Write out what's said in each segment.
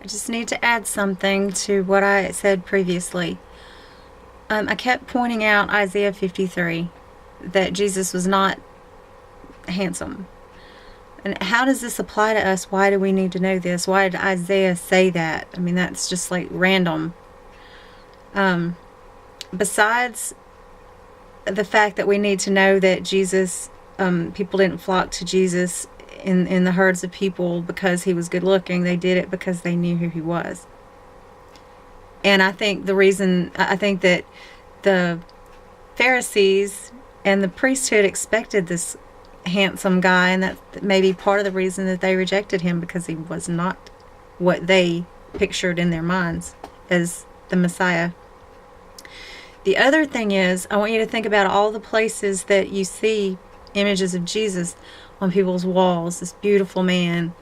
I just need to add something to what I said previously. I kept pointing out Isaiah 53, that Jesus was not handsome. And how does this apply to us? Why do we need to know this? Why did Isaiah say that? I mean, that's just like random. Besides the fact that we need to know that Jesus, people didn't flock to Jesus in the herds of people because he was good looking. They did it because they knew who he was. And I think that the Pharisees and the priesthood expected this handsome guy, and that may be part of the reason that they rejected him, because he was not what they pictured in their minds as the Messiah. The other thing is, I want you to think about all the places that you see images of Jesus on people's walls. This beautiful man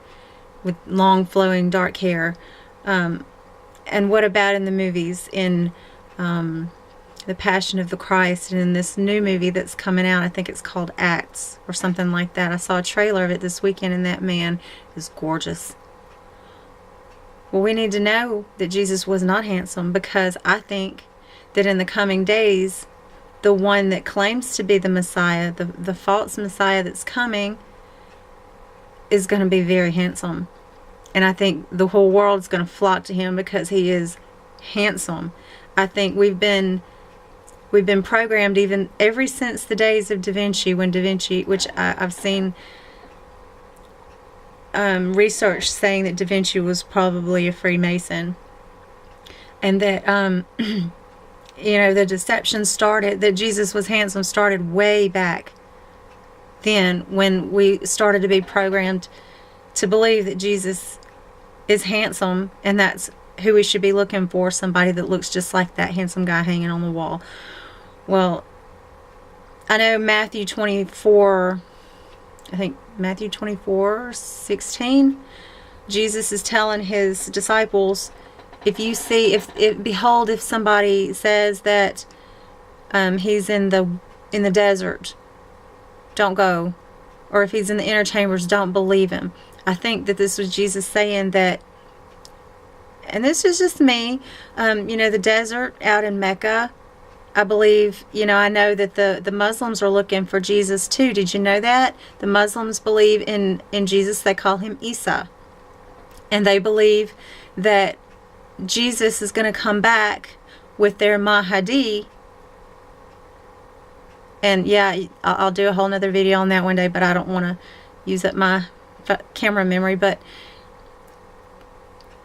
with long flowing dark hair. And what about in the movies? In The Passion of the Christ, and in this new movie that's coming out, I think it's called Acts or something like that. I saw a trailer of it this weekend, and that man is gorgeous. Well, we need to know that Jesus was not handsome, because I think that in the coming days, the one that claims to be the Messiah, the false Messiah that's coming, is going to be very handsome. And I think the whole world's going to flock to him because he is handsome. I think we've been programmed even ever since the days of Da Vinci, when Da Vinci, which I've seen research saying that Da Vinci was probably a Freemason, and that the deception started, that Jesus was handsome, started way back then, when we started to be programmed to believe that Jesus is handsome, and that's who we should be looking for, somebody that looks just like that handsome guy hanging on the wall. Well, I know Matthew 24:16, Jesus is telling his disciples, behold, if somebody says that he's in the desert, don't go. Or if he's in the inner chambers, don't believe him. I think that this was Jesus saying that, and this is just me, the desert out in Mecca, I believe, I know that the Muslims are looking for Jesus too. Did you know that? The Muslims believe in Jesus. They call him Isa. And they believe that Jesus is going to come back with their Mahdi. And yeah, I'll do a whole nother video on that one day, but I don't want to use up my camera memory. But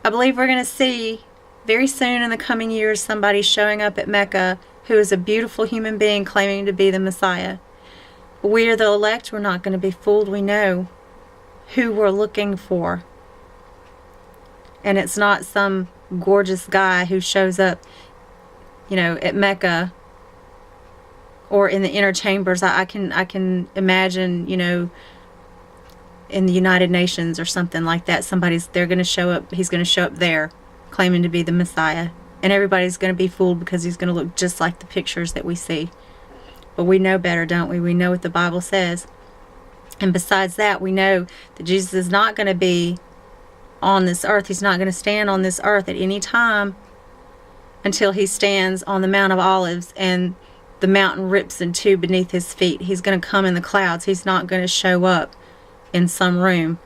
I believe we're going to see very soon in the coming years somebody showing up at Mecca who is a beautiful human being claiming to be the Messiah. We are the elect. We're not going to be fooled. We know who we're looking for. And it's not some gorgeous guy who shows up, at Mecca or in the inner chambers. I can imagine, in the United Nations or something like that, they're going to show up, he's going to show up there claiming to be the Messiah. And everybody's going to be fooled because he's going to look just like the pictures that we see. But we know better, don't we? We know what the Bible says. And besides that, we know that Jesus is not going to be on this earth. He's not going to stand on this earth at any time until he stands on the Mount of Olives and the mountain rips in two beneath his feet. He's going to come in the clouds. He's not going to show up in some room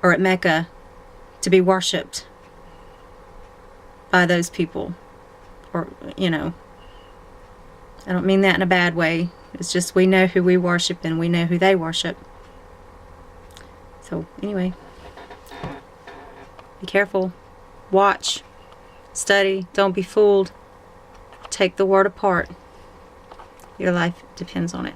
or at Mecca to be worshipped by those people. Or, I don't mean that in a bad way. It's just we know who we worship and we know who they worship. So anyway, be careful. Watch. Study. Don't be fooled. Take the word apart. Your life depends on it.